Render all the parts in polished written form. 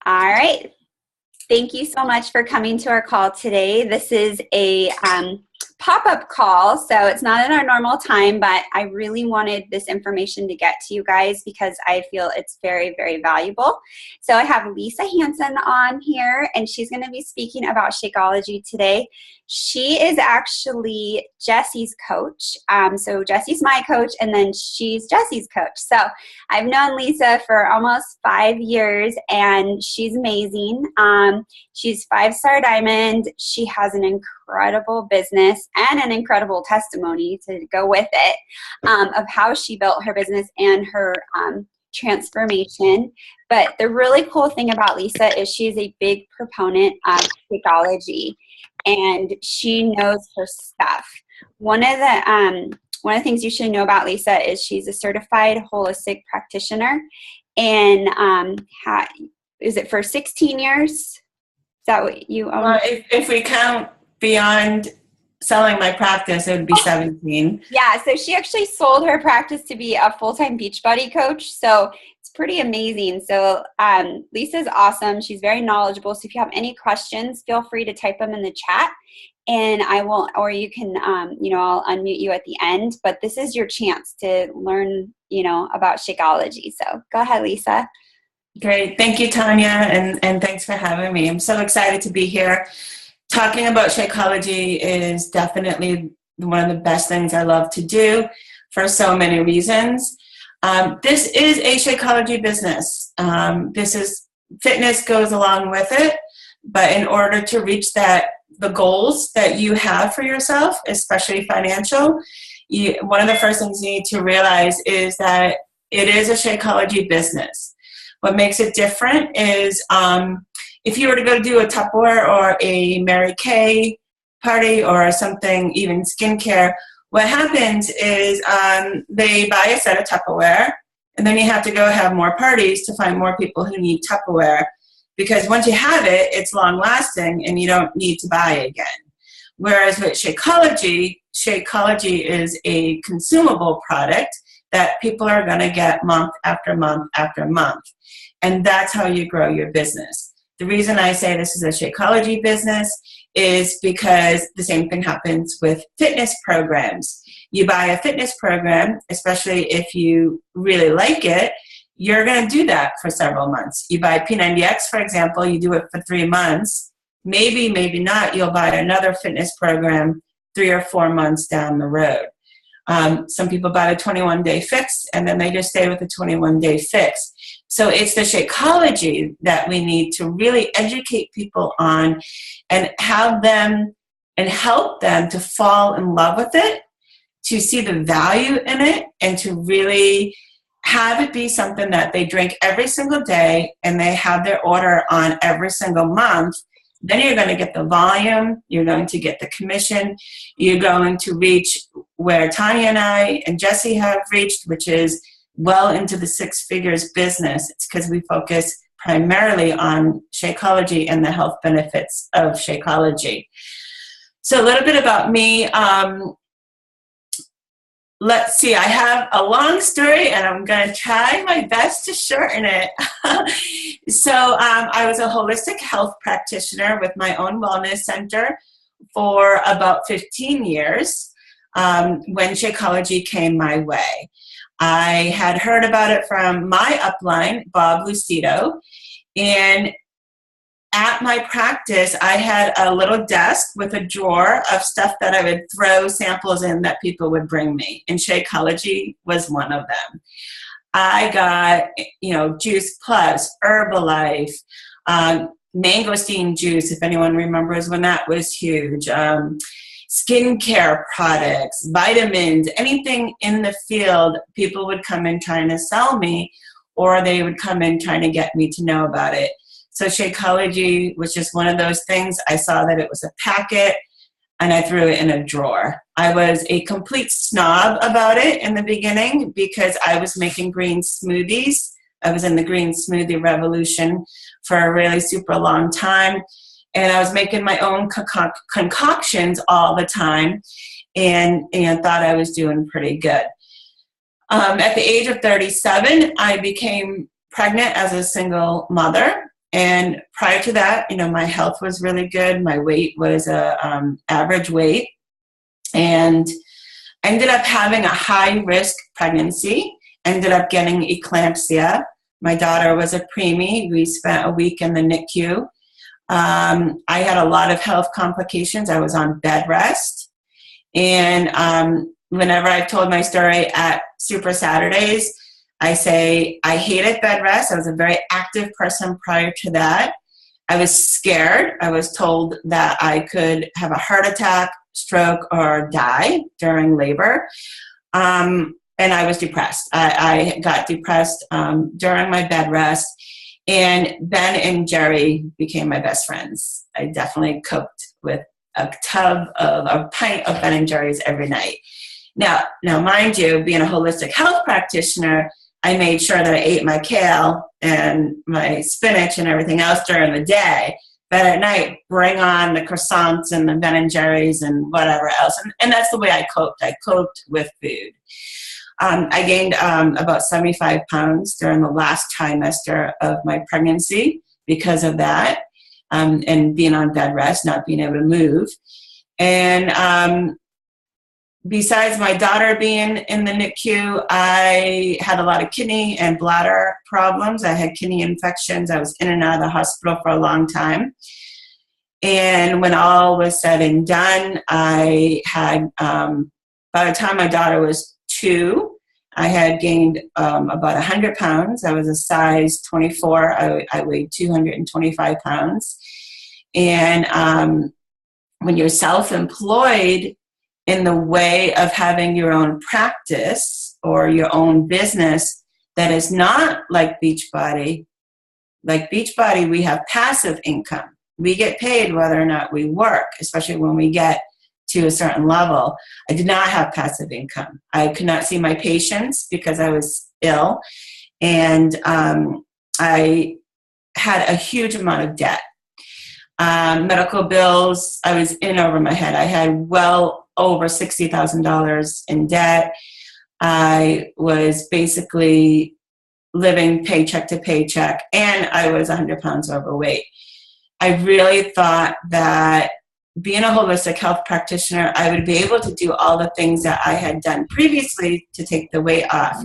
All right. Thank you so much for coming to our call today. This is a pop-up call, so it's not in our normal time, but I really wanted this information to get to you guys because I feel it's very, very valuable. So I have Lisa Hansen on here, and she's going to be speaking about Shakeology today. She is actually Jesse's coach. So Jesse's my coach, and then she's Jesse's coach. So I've known Lisa for almost 5 years, and she's amazing. She's 5-star diamond. She has an incredible business and an incredible testimony to go with it of how she built her business and her transformation. But the really cool thing about Lisa is she's a big proponent of Shakeology, and she knows her stuff. One of the things you should know about Lisa is she's a certified holistic practitioner, and is it for 16 years? Is that what you own? Well, if we count beyond selling my practice, it would be 17. Yeah, so she actually sold her practice to be a full-time Beachbody coach, so it's pretty amazing. So Lisa's awesome. She's very knowledgeable, so if you have any questions, feel free to type them in the chat, and I will, or you can, I'll unmute you at the end, but this is your chance to learn, about Shakeology. So go ahead, Lisa. Great. Thank you, Tanya, and thanks for having me. I'm so excited to be here. Talking about Shakeology is definitely one of the best things I love to do for so many reasons. This is a Shakeology business. Fitness goes along with it, but in order to reach the goals that you have for yourself, especially financial, one of the first things you need to realize is that it is a Shakeology business. What makes it different is if you were to go do a Tupperware or a Mary Kay party or something, even skincare, what happens is they buy a set of Tupperware, and then you have to go have more parties to find more people who need Tupperware, because once you have it, it's long-lasting and you don't need to buy again. Whereas with Shakeology is a consumable product that people are going to get month after month after month. And that's how you grow your business. The reason I say this is a Shakeology business is because the same thing happens with fitness programs. You buy a fitness program, especially if you really like it, you're going to do that for several months. You buy P90X, for example, you do it for 3 months. Maybe not, you'll buy another fitness program 3 or 4 months down the road. Some people buy a 21-day fix, and then they just stay with the 21-day fix. So it's the Shakeology that we need to really educate people on and have them and help them to fall in love with it, to see the value in it, and to really have it be something that they drink every single day and they have their order on every single month. Then you're going to get the volume, you're going to get the commission, you're going to reach where Tanya and I and Jesse have reached, which is well into the 6 figures business. It's because we focus primarily on Shakeology and the health benefits of Shakeology. So a little bit about me. Let's see, I have a long story and I'm going to try my best to shorten it. So I was a holistic health practitioner with my own wellness center for about 15 years when Shakeology came my way. I had heard about it from my upline, Bob Lucido, and at my practice, I had a little desk with a drawer of stuff that I would throw samples in that people would bring me, and Shakeology was one of them. I got, Juice Plus, Herbalife, mangosteen juice, if anyone remembers when that was huge, skincare products, vitamins, anything in the field, people would come in trying to sell me, or they would come in trying to get me to know about it. So Shakeology was just one of those things. I saw that it was a packet, and I threw it in a drawer. I was a complete snob about it in the beginning because I was making green smoothies. I was in the green smoothie revolution for a really super long time, and I was making my own concoctions all the time, and thought I was doing pretty good. At the age of 37, I became pregnant as a single mother, And prior to that, my health was really good. My weight was a average weight, and ended up having a high-risk pregnancy, ended up getting eclampsia. My daughter was a preemie. We spent a week in the NICU. I had a lot of health complications. I was on bed rest. And whenever I've told my story at Super Saturdays, I say I hated bed rest. I was a very active person prior to that. I was scared. I was told that I could have a heart attack, stroke, or die during labor. And I was depressed. I got depressed during my bed rest. And Ben and Jerry became my best friends. I definitely cooked with a pint of Ben and Jerry's every night. Now, mind you, being a holistic health practitioner, I made sure that I ate my kale and my spinach and everything else during the day. But at night, bring on the croissants and the Ben and Jerry's and whatever else. And that's the way I coped. I coped with food. I gained about 75 pounds during the last trimester of my pregnancy because of that, and being on bed rest, not being able to move. And besides my daughter being in the NICU, I had a lot of kidney and bladder problems. I had kidney infections. I was in and out of the hospital for a long time. And when all was said and done, I had, by the time my daughter was 2, I had gained about 100 pounds. I was a size 24. I weighed 225 pounds. And when you're self-employed, in the way of having your own practice or your own business that is not like Beachbody. Like Beachbody, we have passive income. We get paid whether or not we work, especially when we get to a certain level. I did not have passive income. I could not see my patients because I was ill, and I had a huge amount of debt. Medical bills, I was in over my head. I had well over $60,000 in debt. I was basically living paycheck to paycheck, and I was 100 pounds overweight. I really thought that being a holistic health practitioner, I would be able to do all the things that I had done previously to take the weight off.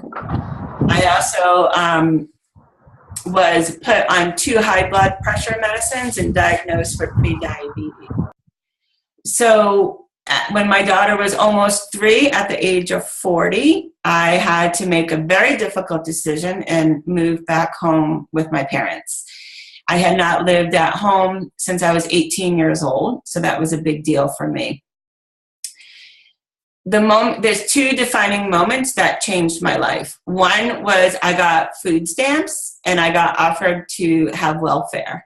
I also was put on 2 high blood pressure medicines and diagnosed for prediabetes. So when my daughter was almost 3, at the age of 40, I had to make a very difficult decision and move back home with my parents. I had not lived at home since I was 18 years old, so that was a big deal for me. There's 2 defining moments that changed my life. One was I got food stamps, and I got offered to have welfare.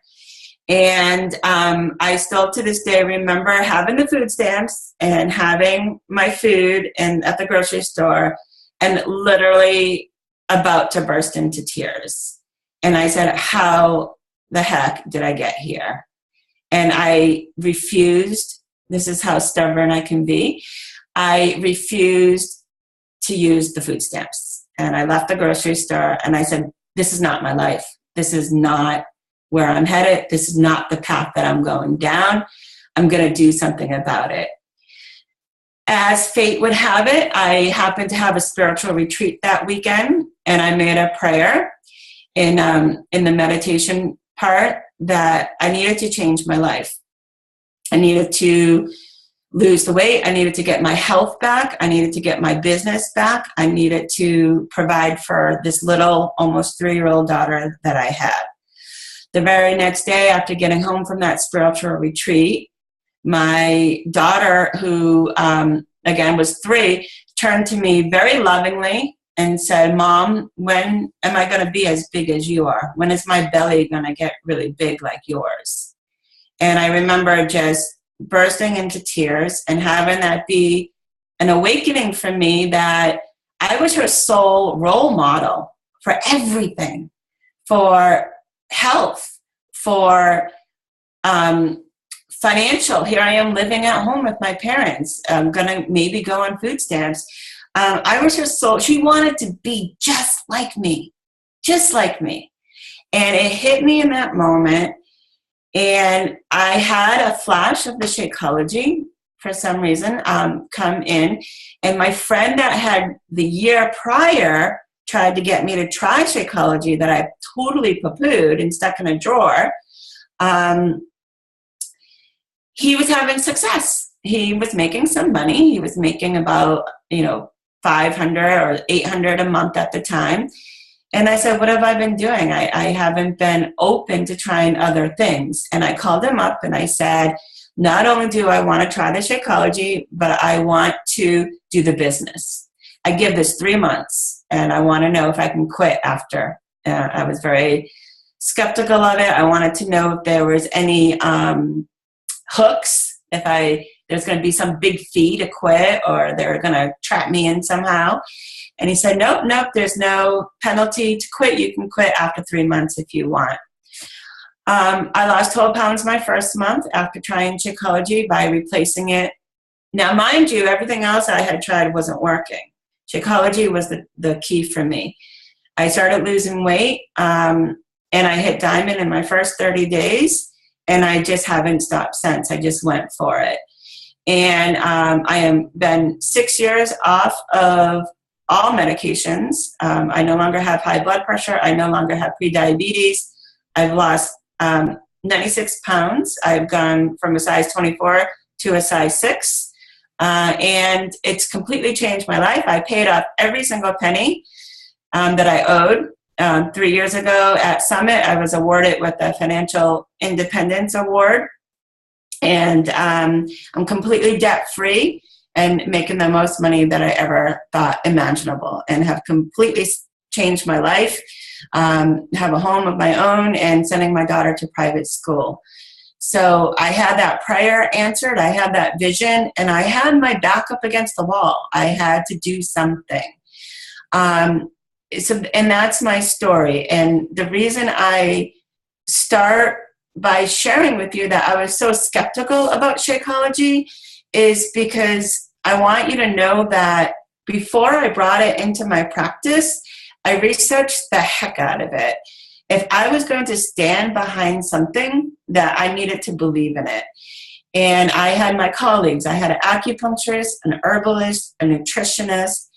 And I still to this day remember having the food stamps and having my food at the grocery store, and literally about to burst into tears. And I said, how the heck did I get here? And I refused. This is how stubborn I can be. I refused to use the food stamps. And I left the grocery store and I said, this is not my life. This is not where I'm headed. This is not the path that I'm going down. I'm going to do something about it. As fate would have it, I happened to have a spiritual retreat that weekend, and I made a prayer in the meditation part that I needed to change my life. I needed to lose the weight. I needed to get my health back. I needed to get my business back. I needed to provide for this little, almost 3-year-old daughter that I had. The very next day after getting home from that spiritual retreat, my daughter, who again was 3, turned to me very lovingly and said, Mom, when am I going to be as big as you are? When is my belly going to get really big like yours? And I remember just bursting into tears and having that be an awakening for me that I was her sole role model for everything, for health, for financial. Here I am living at home with my parents. I'm going to maybe go on food stamps. I was her soul. She wanted to be just like me, just like me. And it hit me in that moment. And I had a flash of the Shakeology for some reason come in. And my friend that had the year prior tried to get me to try Shakeology that I totally poo-pooed and stuck in a drawer. He was having success. He was making some money. He was making about, $500 or $800 a month at the time. And I said, what have I been doing? I haven't been open to trying other things. And I called him up and I said, not only do I want to try the Shakeology, but I want to do the business. I give this 3 months and I want to know if I can quit after. I was very skeptical of it. I wanted to know if there was any hooks, if there's going to be some big fee to quit or they're going to trap me in somehow. And he said, nope, there's no penalty to quit. You can quit after 3 months if you want. I lost 12 pounds my first month after trying Shakeology by replacing it. Now, mind you, everything else I had tried wasn't working. Shakeology was the key for me. I started losing weight, and I hit diamond in my first 30 days, and I just haven't stopped since. I just went for it. And I am been 6 years off of all medications. I no longer have high blood pressure. I no longer have prediabetes. I've lost 96 pounds. I've gone from a size 24 to a size 6. And it's completely changed my life. I paid off every single penny that I owed. 3 years ago at Summit, I was awarded with the Financial Independence Award. And I'm completely debt-free and making the most money that I ever thought imaginable, and have completely changed my life, have a home of my own, and sending my daughter to private school. So I had that prayer answered, I had that vision, and I had my back up against the wall. I had to do something. And that's my story. And the reason I start by sharing with you that I was so skeptical about Shakeology is because I want you to know that before I brought it into my practice, I researched the heck out of it. If I was going to stand behind something, that I needed to believe in it. And I had my colleagues. I had an acupuncturist, an herbalist, a nutritionist.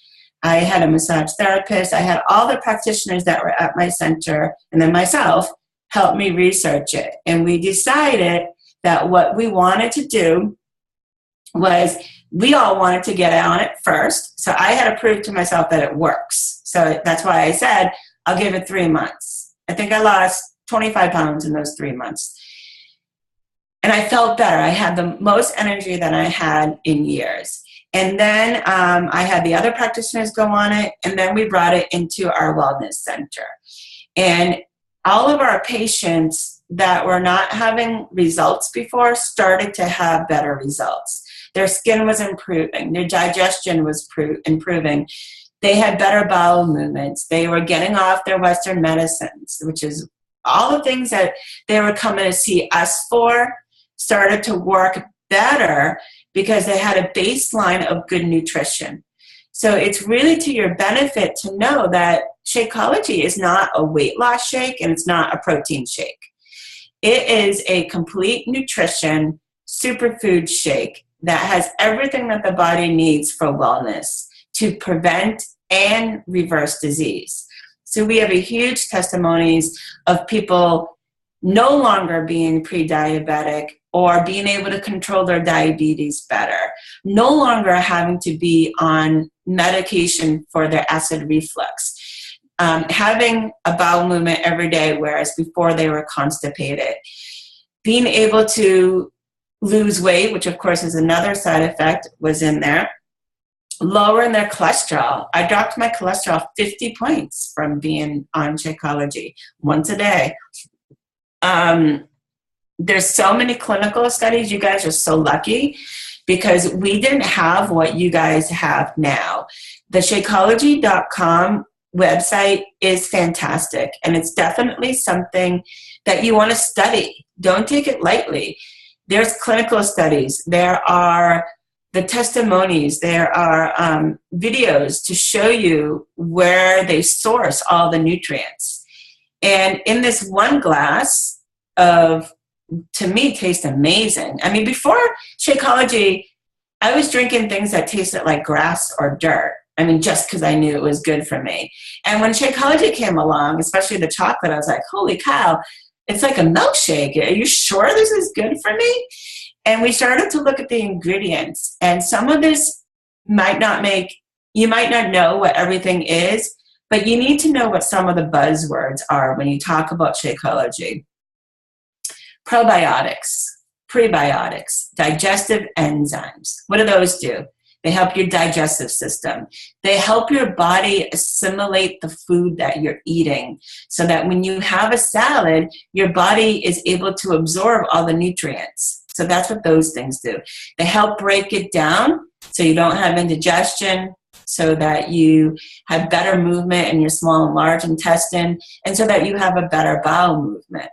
I had a massage therapist. I had all the practitioners that were at my center, and then myself helped me research it. And we decided that what we wanted to do was, we all wanted to get on it first. So I had to prove to myself that it works. So that's why I said, I'll give it 3 months. I think I lost 25 pounds in those 3 months. And I felt better. I had the most energy that I had in years. And then I had the other practitioners go on it, and then we brought it into our wellness center. And all of our patients that were not having results before started to have better results. Their skin was improving. Their digestion was improving. They had better bowel movements. They were getting off their Western medicines, which is all the things that they were coming to see us for, started to work better because they had a baseline of good nutrition. So it's really to your benefit to know that Shakeology is not a weight loss shake, and it's not a protein shake. It is a complete nutrition superfood shake that has everything that the body needs for wellness to prevent and reverse disease. So we have a huge testimonies of people no longer being pre-diabetic or being able to control their diabetes better, no longer having to be on medication for their acid reflux, having a bowel movement every day, whereas before they were constipated, being able to lose weight, which of course is another side effect, was in there, lowering their cholesterol. I dropped my cholesterol 50 points from being on Shakeology once a day. There's so many clinical studies. You guys are so lucky because we didn't have what you guys have now. The Shakeology.com website is fantastic, and it's definitely something that you want to study. Don't take it lightly. There's clinical studies. There are the testimonies. There are videos to show you where they source all the nutrients. And in this one glass of, to me, tastes amazing. I mean, before Shakeology, I was drinking things that tasted like grass or dirt. I mean, just because I knew it was good for me. And when Shakeology came along, especially the chocolate, I was like, holy cow, it's like a milkshake. Are you sure this is good for me? And we started to look at the ingredients. And some of this you might not know what everything is, but you need to know what some of the buzzwords are when you talk about Shakeology. Probiotics, prebiotics, digestive enzymes. What do those do? They help your digestive system. They help your body assimilate the food that you're eating so that when you have a salad, your body is able to absorb all the nutrients. So that's what those things do. They help break it down so you don't have indigestion, so that you have better movement in your small and large intestine, and so that you have a better bowel movement.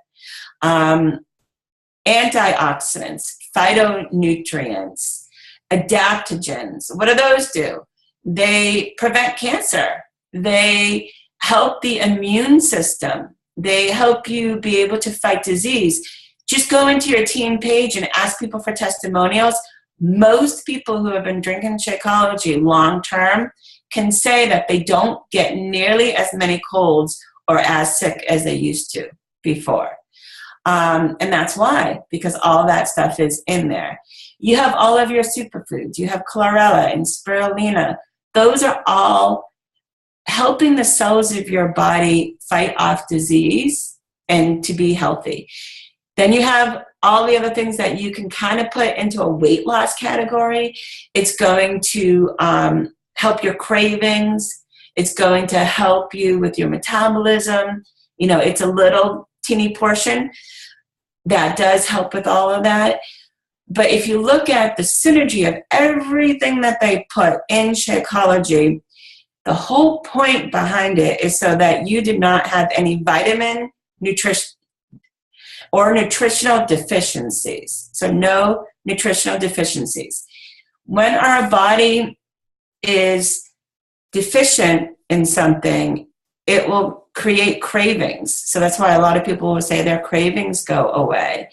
Antioxidants, phytonutrients, adaptogens. What do those do? They prevent cancer. They help the immune system. They help you be able to fight disease. Just go into your team page and ask people for testimonials. Most people who have been drinking Shakeology long term can say that they don't get nearly as many colds or as sick as they used to before. And that's why, because all that stuff is in there. You have all of your superfoods. You have chlorella and spirulina. Those are all helping the cells of your body fight off disease and to be healthy. Then you have all the other things that you can kind of put into a weight loss category. It's going to help your cravings. It's going to help you with your metabolism. You know, it's a little teeny portion that does help with all of that. But if you look at the synergy of everything that they put in Shakeology, the whole point behind it is so that you do not have any vitamin, nutrition, or nutritional deficiencies. So no nutritional deficiencies. When our body is deficient in something, it will create cravings. So that's why a lot of people will say their cravings go away.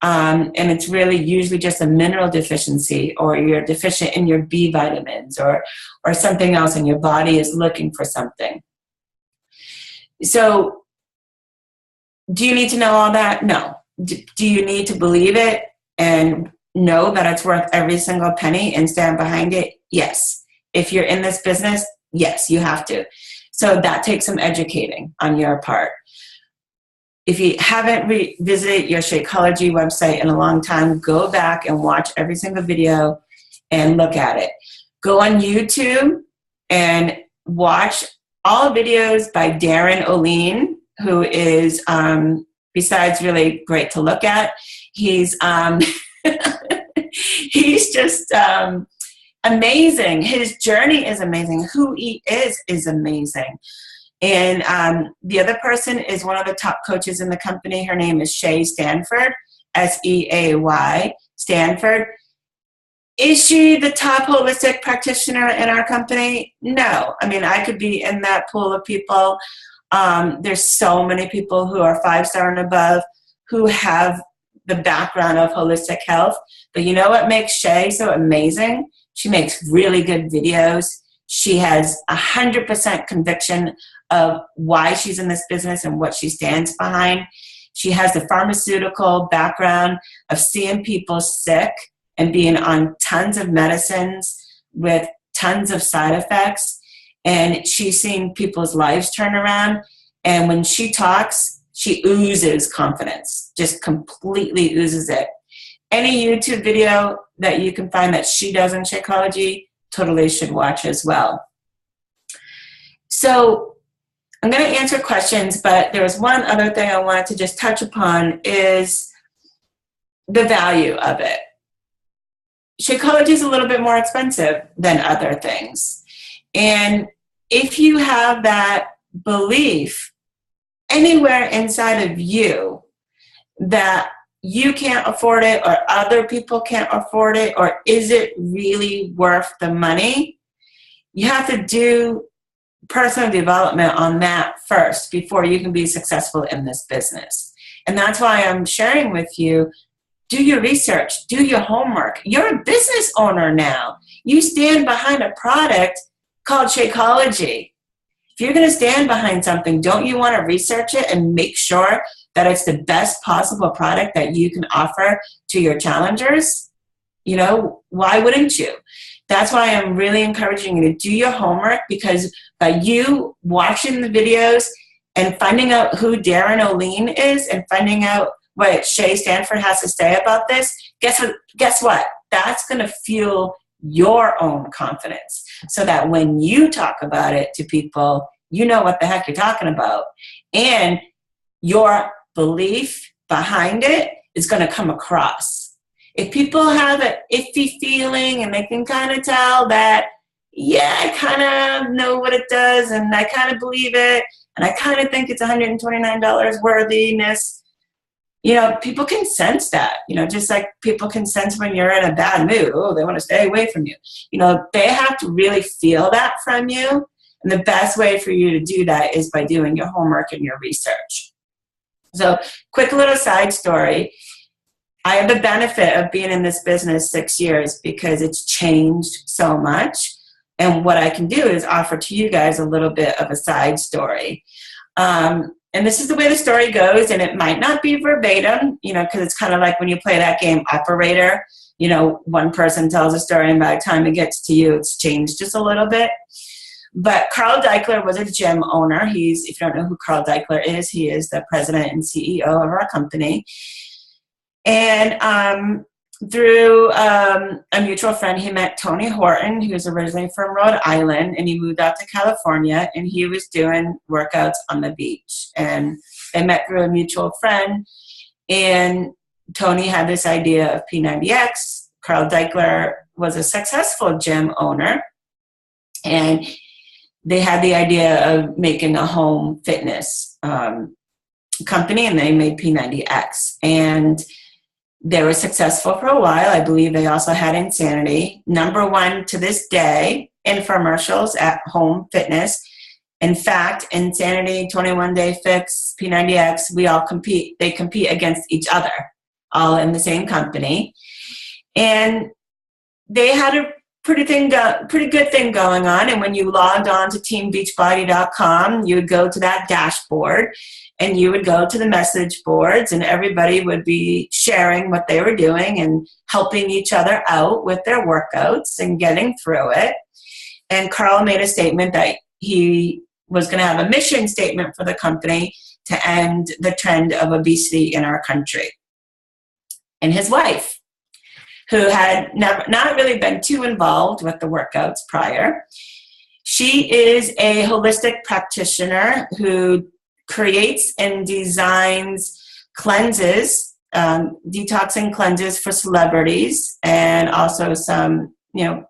And it's really usually just a mineral deficiency, or you're deficient in your B vitamins or something else, and your body is looking for something. So do you need to know all that? No. Do you need to believe it and know that it's worth every single penny and stand behind it? Yes. If you're in this business, yes, you have to. So that takes some educating on your part. If you haven't revisited your Shakeology website in a long time, go back and watch every single video and look at it. Go on YouTube and watch all videos by Darren Oline, who is, besides really great to look at, he's he's just amazing. His journey is amazing. Who he is amazing. And the other person is one of the top coaches in the company. Her name is Shay Stanford, S-E-A-Y, Stanford. Is she the top holistic practitioner in our company? No. I mean, I could be in that pool of people. There's so many people who are 5-star and above who have the background of holistic health. But you know what makes Shay so amazing? She makes really good videos. She has 100% conviction of why she's in this business and what she stands behind. She has the pharmaceutical background of seeing people sick and being on tons of medicines with tons of side effects. And she's seen people's lives turn around. And when she talks, she oozes confidence, just completely oozes it. Any YouTube video that you can find that she does in Shakeology, totally should watch as well. So I'm going to answer questions, but there was one other thing I wanted to just touch upon is the value of it. Shakeology is a little bit more expensive than other things. And if you have that belief anywhere inside of you that you can't afford it or other people can't afford it, or is it really worth the money, you have to do personal development on that first before you can be successful in this business. And that's why I'm sharing with you, do your research, do your homework. You're a business owner now. You stand behind a product called Shakeology. If you're going to stand behind something, don't you want to research it and make sure that it's the best possible product that you can offer to your challengers? You know, why wouldn't you? That's why I'm really encouraging you to do your homework, because by you watching the videos and finding out who Darren O'Lean is and finding out what Shay Stanford has to say about this, guess what? That's going to fuel your own confidence, so that when you talk about it to people, you know what the heck you're talking about. And your belief behind it is going to come across. If people have an iffy feeling and they can kind of tell that, yeah, I kind of know what it does and I kind of believe it and I kind of think it's $129 worthiness, you know, people can sense that, you know, just like people can sense when you're in a bad mood. Oh, they want to stay away from you. You know, they have to really feel that from you. And the best way for you to do that is by doing your homework and your research. So, quick little side story. I have the benefit of being in this business 6 years because it's changed so much. And what I can do is offer to you guys a little bit of a side story. And this is the way the story goes, and it might not be verbatim, you know, because it's kind of like when you play that game Operator, you know, one person tells a story, and by the time it gets to you, it's changed just a little bit. But Carl Deichler was a gym owner. If you don't know who Carl Deichler is, he is the president and CEO of our company. And through a mutual friend, he met Tony Horton, who's originally from Rhode Island, and he moved out to California, and he was doing workouts on the beach. And they met through a mutual friend, and Tony had this idea of P90X. Carl Deichler was a successful gym owner, and they had the idea of making a home fitness company, and they made P90X. And they were successful for a while. I believe they also had Insanity. #1 to this day, infomercials at home fitness. In fact, Insanity, 21 Day Fix, P90X, we all compete. They compete against each other, all in the same company. And they had a pretty good thing going on. And when you logged on to teambeachbody.com, you would go to that dashboard and you would go to the message boards, and everybody would be sharing what they were doing and helping each other out with their workouts and getting through it. And Carl made a statement that he was going to have a mission statement for the company to end the trend of obesity in our country. And his wife, who had not really been too involved with the workouts prior, she is a holistic practitioner who creates and designs cleanses, detoxing cleanses for celebrities and also some, you know,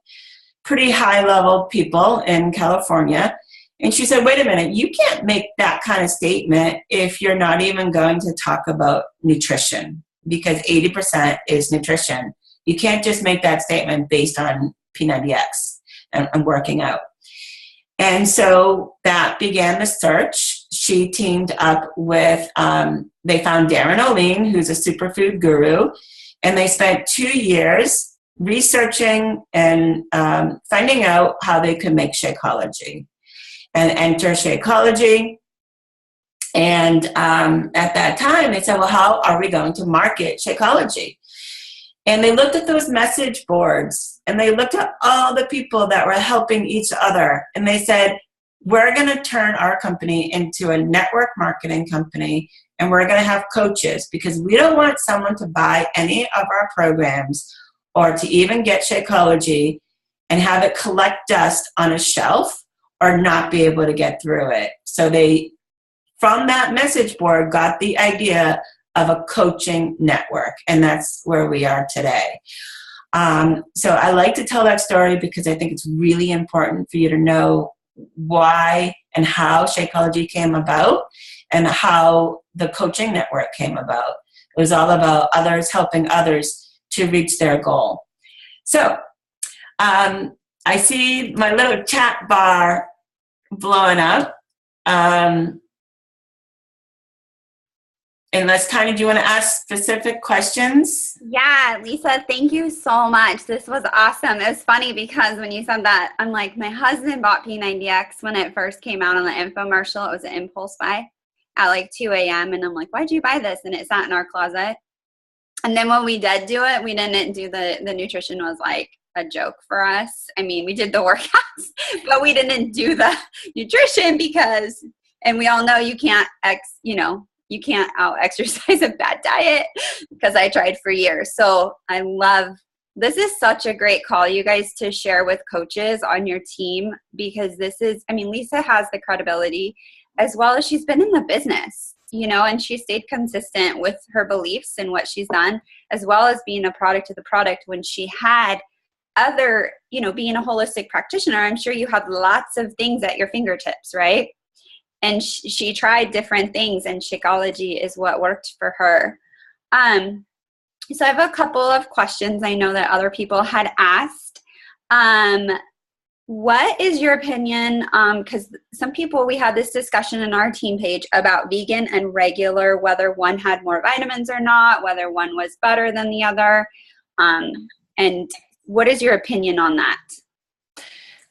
pretty high-level people in California. And she said, wait a minute, you can't make that kind of statement if you're not even going to talk about nutrition, because 80% is nutrition. You can't just make that statement based on P90X and working out. And so that began the search. She teamed up with, they found Darren O'Lean, who's a superfood guru, and they spent 2 years researching and finding out how they could make Shakeology and enter Shakeology. And at that time, they said, well, how are we going to market Shakeology? And they looked at those message boards, and they looked at all the people that were helping each other. And they said, we're going to turn our company into a network marketing company, and we're going to have coaches, because we don't want someone to buy any of our programs or to even get Shakeology and have it collect dust on a shelf or not be able to get through it. So they, from that message board, got the idea of a coaching network, and that's where we are today. So I like to tell that story because I think it's really important for you to know why and how Shakeology came about and how the coaching network came about. It was all about others helping others to reach their goal. So I see my little chat bar blowing up. Unless, Tanya, do you want to ask specific questions? Yeah, Lisa, thank you so much. This was awesome. It was funny because when you said that, I'm like, my husband bought P90X when it first came out on the infomercial. It was an impulse buy at like 2 a.m. And I'm like, why'd you buy this? And it sat in our closet. And then when we did do it, we didn't do the nutrition was like a joke for us. I mean, we did the workouts, but we didn't do the nutrition because, and we all know you can't you can't out exercise a bad diet because I tried for years. So I love, this is such a great call, you guys, to share with coaches on your team, because this is, I mean, Lisa has the credibility as well as she's been in the business, and she stayed consistent with her beliefs and what she's done, as well as being a product of the product when she had other, being a holistic practitioner. I'm sure you have lots of things at your fingertips, right? And she tried different things, and Shakeology is what worked for her. So I have a couple of questions I know that other people had asked. What is your opinion? Because some people, we had this discussion in our team page about vegan and regular, whether one had more vitamins or not, whether one was better than the other. And what is your opinion on that?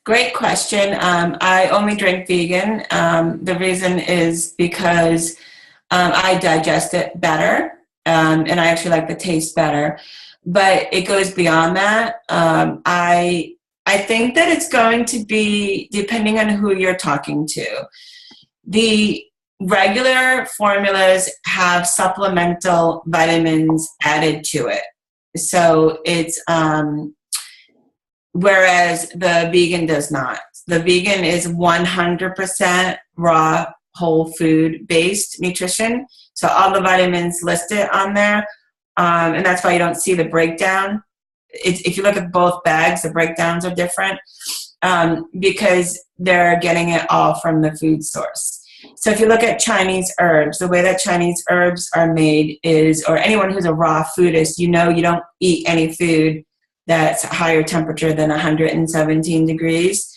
Great question. I only drink vegan. The reason is because I digest it better, and I actually like the taste better. But it goes beyond that. I think that it's going to be depending on who you're talking to. The regular formulas have supplemental vitamins added to it. So it's whereas the vegan does not. The vegan is 100% raw, whole food based nutrition. So all the vitamins listed on there, and that's why you don't see the breakdown. If you look at both bags, the breakdowns are different because they're getting it all from the food source. So if you look at Chinese herbs, the way that Chinese herbs are made is, or anyone who's a raw foodist, you don't eat any food that's higher temperature than 117 degrees.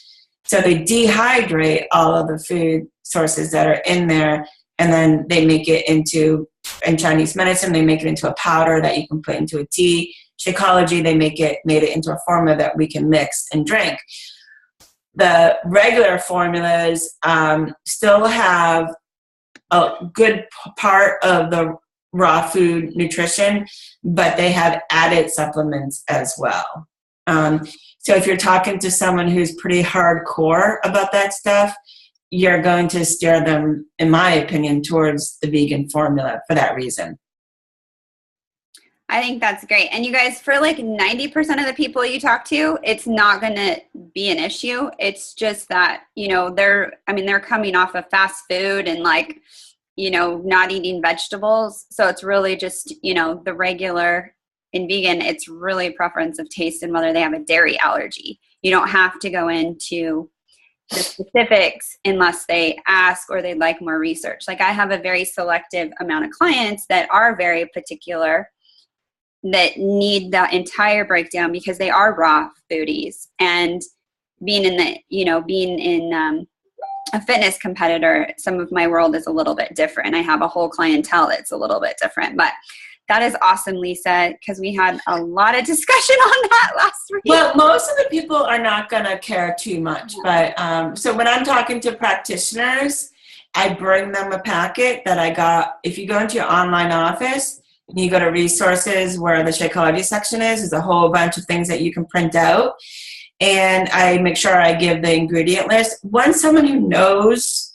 So they dehydrate all of the food sources that are in there, and then they make it into, in Chinese medicine, they make it into a powder that you can put into a tea. Shakeology, they made it into a formula that we can mix and drink. The regular formulas still have a good part of the raw food nutrition, but they have added supplements as well. So if you're talking to someone who's pretty hardcore about that stuff, you're going to steer them, in my opinion, towards the vegan formula for that reason. I think that's great. And you guys, for like 90% of the people you talk to, it's not going to be an issue. It's just that, they're coming off of fast food and like, not eating vegetables. So it's really just, the regular and vegan, it's really preference of taste and whether they have a dairy allergy. You don't have to go into the specifics unless they ask or they'd like more research. Like I have a very selective amount of clients that are very particular, that need that entire breakdown because they are raw foodies. And being in a fitness competitor, some of my world is a little bit different. I have a whole clientele that's a little bit different, but that is awesome, Lisa, because we had a lot of discussion on that last week. Well, most of the people are not going to care too much, but so when I'm talking to practitioners, I bring them a packet that I got. If you go into your online office and you go to resources where the Shakeology section is, there's a whole bunch of things that you can print out. And I make sure I give the ingredient list. Once someone who knows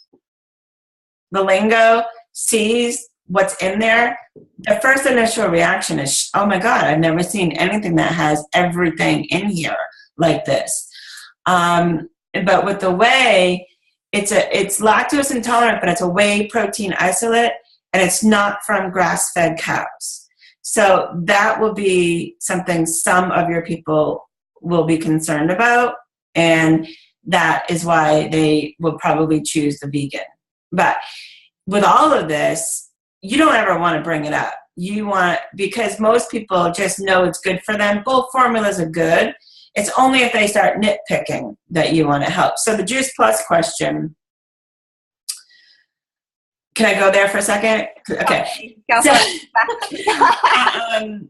the lingo sees what's in there, the first initial reaction is, oh my God, I've never seen anything that has everything in here like this. But with the whey, it's lactose intolerant, but it's a whey protein isolate, and it's not from grass-fed cows. So that will be something some of your people will be concerned about, and that is why they will probably choose the vegan. But with all of this, you don't ever want to bring it up. Because most people just know it's good for them. Both formulas are good. It's only if they start nitpicking that you want to help. So the Juice Plus question, can I go there for a second? Okay. Go So, for it.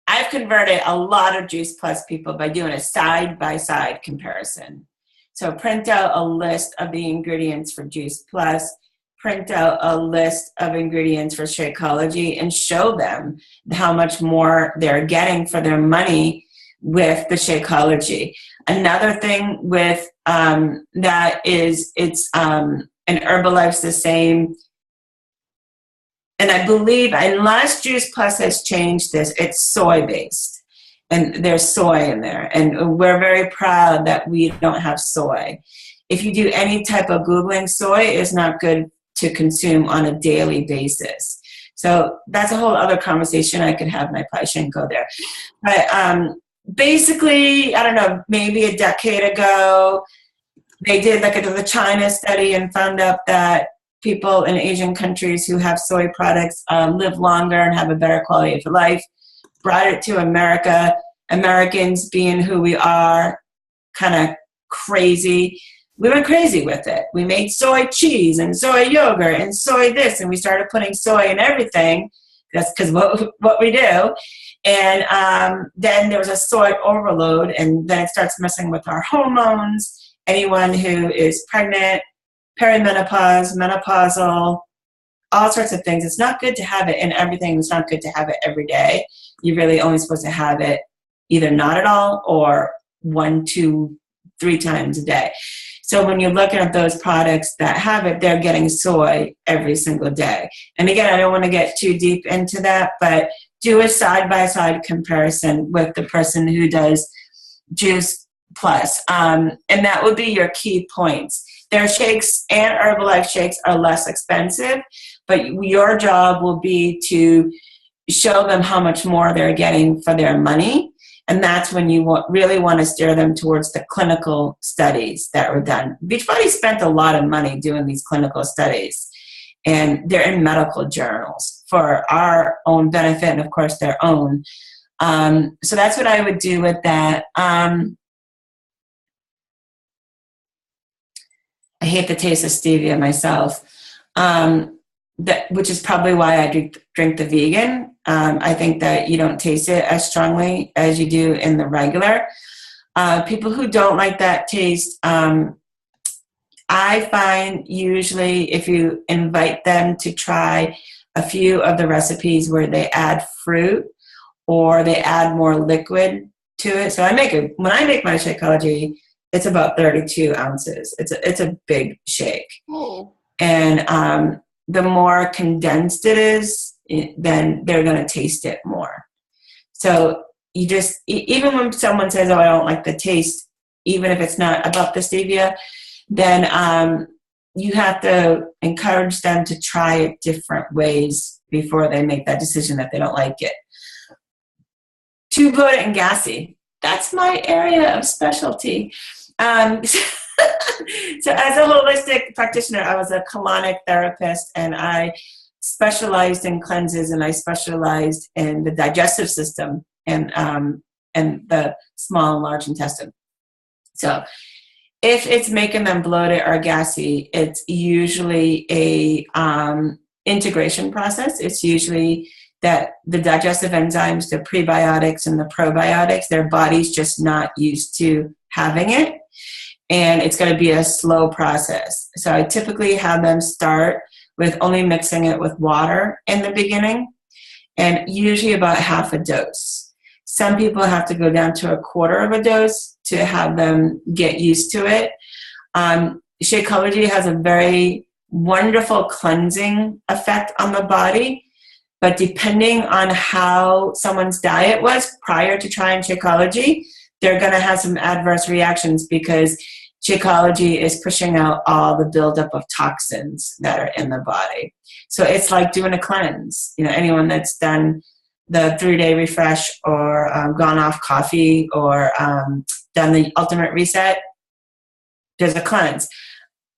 I've converted a lot of Juice Plus people by doing a side-by-side comparison. So print out a list of the ingredients for Juice Plus, print out a list of ingredients for Shakeology, and show them how much more they're getting for their money with the Shakeology. Another thing with that is and Herbalife's the same. And I believe, unless Juice Plus has changed this, it's soy-based. And there's soy in there. And we're very proud that we don't have soy. If you do any type of Googling, soy is not good to consume on a daily basis. So that's a whole other conversation I could have, and I probably shouldn't go there. But basically, I don't know, maybe a decade ago, they did like the China study and found out that people in Asian countries who have soy products live longer and have a better quality of life. Brought it to America. Americans, being who we are, kind of crazy. We went crazy with it. We made soy cheese and soy yogurt and soy this, and we started putting soy in everything. That's because what we do. And then there was a soy overload, and then it starts messing with our hormones. Anyone who is pregnant, perimenopause, menopausal, all sorts of things. It's not good to have it in everything. It's not good to have it every day. You're really only supposed to have it either not at all or 1, 2, 3 times a day. So when you're looking at those products that have it, they're getting soy every single day. And again, I don't want to get too deep into that, but do a side-by-side comparison with the person who does Juice Plus. And that would be your key points. Their shakes and Herbalife shakes are less expensive, but your job will be to show them how much more they're getting for their money. And that's when you really want to steer them towards the clinical studies that were done. Beachbody spent a lot of money doing these clinical studies, and they're in medical journals for our own benefit and, of course, their own. So that's what I would do with that. I hate the taste of stevia myself, which is probably why I drink the vegan. I think that you don't taste it as strongly as you do in the regular. People who don't like that taste, I find usually if you invite them to try a few of the recipes where they add fruit or they add more liquid to it. So when I make my Shakeology, it's about 32 ounces. It's a big shake. Oh. And the more condensed it is, then they're going to taste it more. So you just, even when someone says, oh, I don't like the taste, even if it's not about the stevia, then you have to encourage them to try it different ways before they make that decision that they don't like it. Too bloated and gassy. That's my area of specialty. So as a holistic practitioner, I was a colonic therapist, and I specialized in cleanses, and I specialized in the digestive system and the small and large intestine. So if it's making them bloated or gassy, it's usually a integration process. It's usually that the digestive enzymes, the prebiotics and the probiotics, their body's just not used to having it. And it's going to be a slow process. So I typically have them start with only mixing it with water in the beginning, and usually about half a dose. Some people have to go down to a quarter of a dose to have them get used to it. Shakeology has a very wonderful cleansing effect on the body, but depending on how someone's diet was prior to trying Shakeology, they're going to have some adverse reactions because Shakeology is pushing out all the buildup of toxins that are in the body. So it's like doing a cleanse. You know, anyone that's done the 3-day refresh or gone off coffee or done the ultimate reset, there's a cleanse.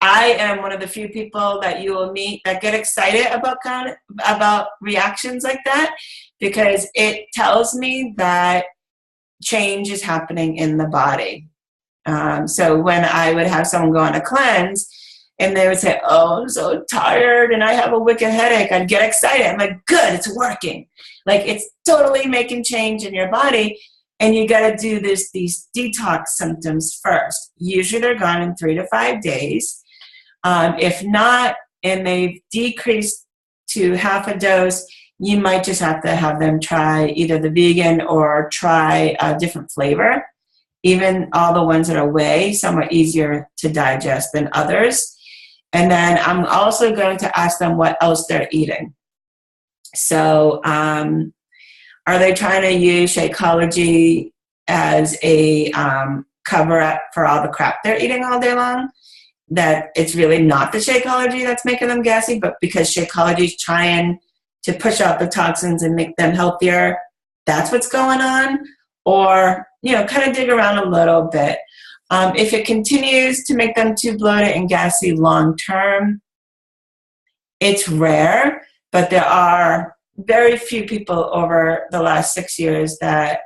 I am one of the few people that you will meet that get excited about reactions like that, because it tells me that change is happening in the body. So when I would have someone go on a cleanse and they would say, oh, I'm so tired and I have a wicked headache, I'd get excited. I'm like, good, it's working. Like, it's totally making change in your body. And you got to do these detox symptoms first. Usually they're gone in 3 to 5 days. If not, and they've decreased to half a dose, you might just have to have them try either the vegan or try a different flavor. Even all the ones that are whey, some are easier to digest than others. And then I'm also going to ask them what else they're eating. So are they trying to use Shakeology as a cover-up for all the crap they're eating all day long? That it's really not the Shakeology that's making them gassy, but because Shakeology is trying to push out the toxins and make them healthier, that's what's going on? Or, kind of dig around a little bit. If it continues to make them too bloated and gassy long term, it's rare, but there are very few people over the last 6 years that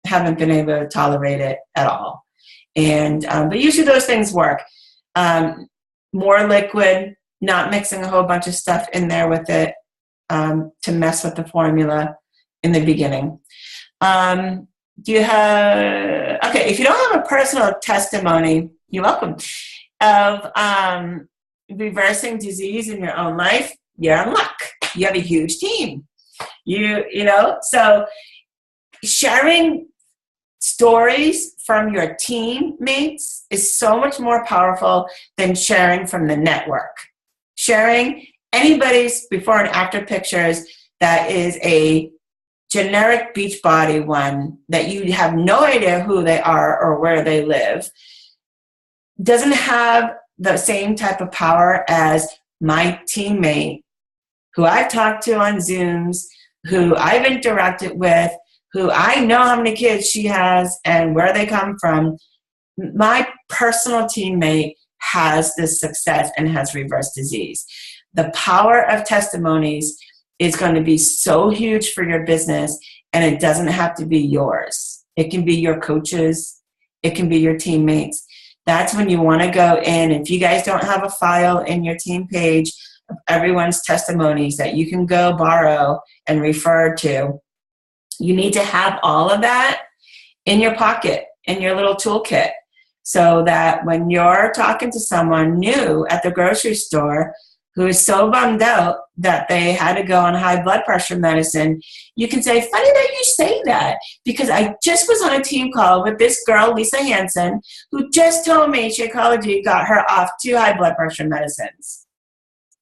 haven't been able to tolerate it at all. And but usually those things work. More liquid, not mixing a whole bunch of stuff in there with it to mess with the formula in the beginning. Do you have, okay, if you don't have a personal testimony, you're welcome, of reversing disease in your own life, you're in luck. You have a huge team. So sharing stories from your teammates is so much more powerful than sharing from the network. Sharing anybody's before and after pictures that is a generic beach body one that you have no idea who they are or where they live doesn't have the same type of power as my teammate who I've talked to on Zooms, who I've interacted with, who I know how many kids she has and where they come from. My personal teammate has this success and has reversed disease. The power of testimonies is going to be so huge for your business, and it doesn't have to be yours. It can be your coaches. It can be your teammates. That's when you want to go in. If you guys don't have a file in your team page of everyone's testimonies that you can go borrow and refer to, you need to have all of that in your pocket, in your little toolkit, so that when you're talking to someone new at the grocery store who is so bummed out that they had to go on high blood pressure medicine, you can say, funny that you say that, because I just was on a team call with this girl, Lisa Hansen, who just told me Shakeology got her off 2 high blood pressure medicines.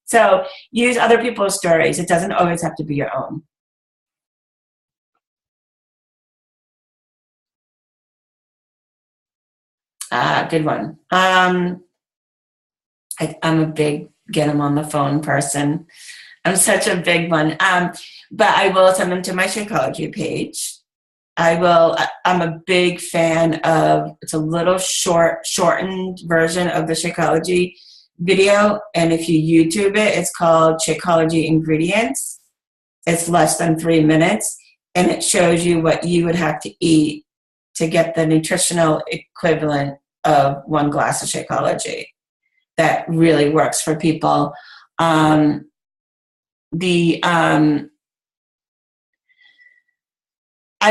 So use other people's stories. It doesn't always have to be your own. Good one. I'm a big get them on the phone person. I'm such a big one. But I will send them to my Shakeology page. I'm a big fan of, it's a little shortened version of the Shakeology video. And if you YouTube it, it's called Shakeology Ingredients. It's less than 3 minutes. And it shows you what you would have to eat to get the nutritional equivalent of 1 glass of Shakeology. That really works for people. I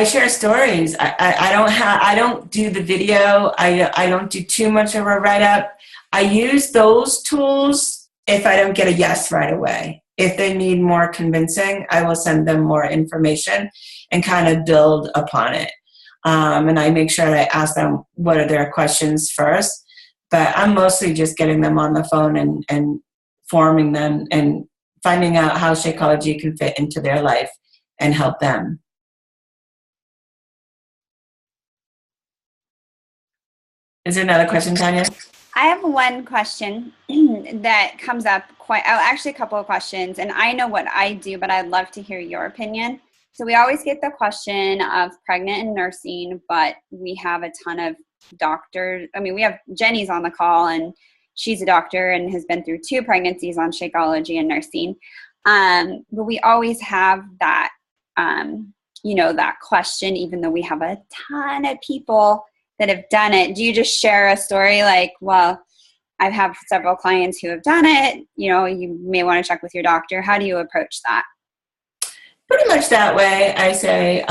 share stories. I don't do the video. I don't do too much of a write-up. I use those tools if I don't get a yes right away. If they need more convincing, I will send them more information and kind of build upon it. And I make sure that I ask them what are their questions first. But I'm mostly just getting them on the phone and forming them and finding out how Shakeology can fit into their life and help them. Is there another question, Tanya? I have one question that comes up actually a couple of questions, and I know what I do, but I'd love to hear your opinion. So we always get the question of pregnant and nursing, but we have a ton of doctors. I mean, we have Jenny's on the call, and she's a doctor and has been through 2 pregnancies on Shakeology and nursing. But we always have that that question, even though we have a ton of people that have done it? Do you just share a story like, well, I have several clients who have done it, you may want to check with your doctor? How do you approach that? Pretty much that way. I say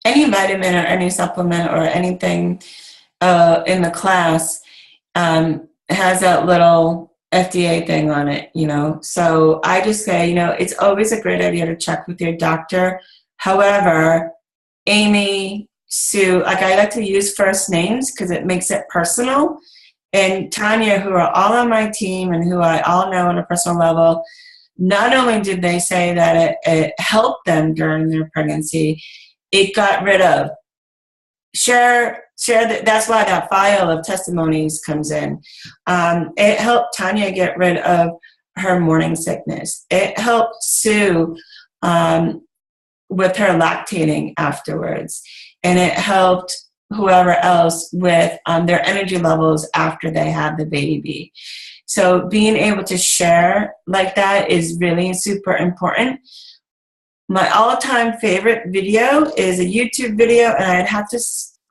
any vitamin or any supplement or anything in the class has that little FDA thing on it, So I just say, it's always a great idea to check with your doctor. However, Amy, Sue, like I like to use first names because it makes it personal. And Tanya, who are all on my team and who I all know on a personal level, not only did they say that it helped them during their pregnancy, it got rid of. Share that's why that file of testimonies comes in. It helped Tanya get rid of her morning sickness. It helped Sue with her lactating afterwards. And it helped whoever else with their energy levels after they had the baby. So being able to share like that is really super important. My all-time favorite video is a YouTube video, and I'd have to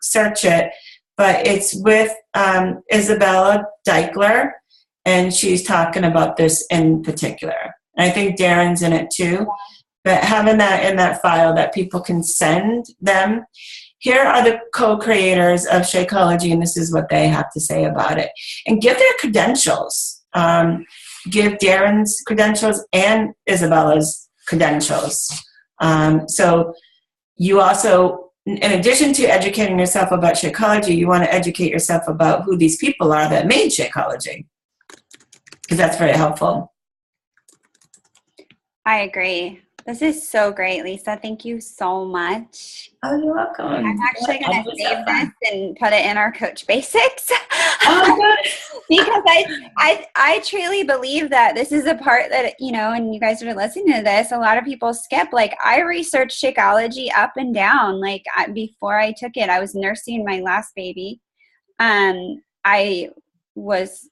search it, but it's with Isabella Deichler, and she's talking about this in particular. And I think Darren's in it too. But having that in that file that people can send them. Here are the co-creators of Shakeology, and this is what they have to say about it. And give their credentials. Give Darren's credentials and Isabella's credentials. So you also, in addition to educating yourself about Shakeology, you want to educate yourself about who these people are that made Shakeology, because that's very helpful. I agree. This is so great, Lisa. Thank you so much. Oh, you're welcome. I'm actually going to save this and put it in our Coach Basics. Oh, good. Because I truly believe that this is a part that, and you guys are listening to this, a lot of people skip. Like, I researched Shakeology up and down. Like, before I took it, I was nursing my last baby. I was,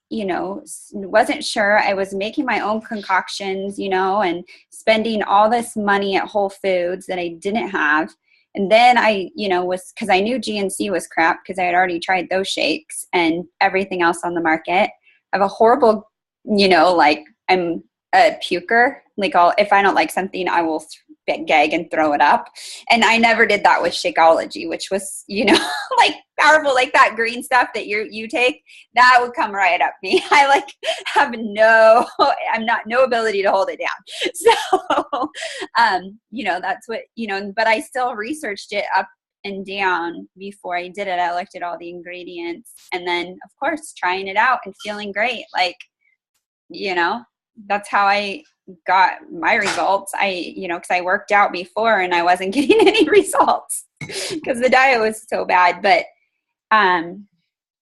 wasn't sure. I was making my own concoctions, and spending all this money at Whole Foods that I didn't have. And then I, because I knew GNC was crap because I had already tried those shakes and everything else on the market. I have a horrible, I'm a puker. Like, if I don't like something, I will gag and throw it up. And I never did that with Shakeology, which was, like powerful, like that green stuff that you take, that would come right up me. I have no ability to hold it down. So, that's what, but I still researched it up and down before I did it. I looked at all the ingredients and then, of course, trying it out and feeling great. That's how I got my results. Because I worked out before and I wasn't getting any results because the diet was so bad. But and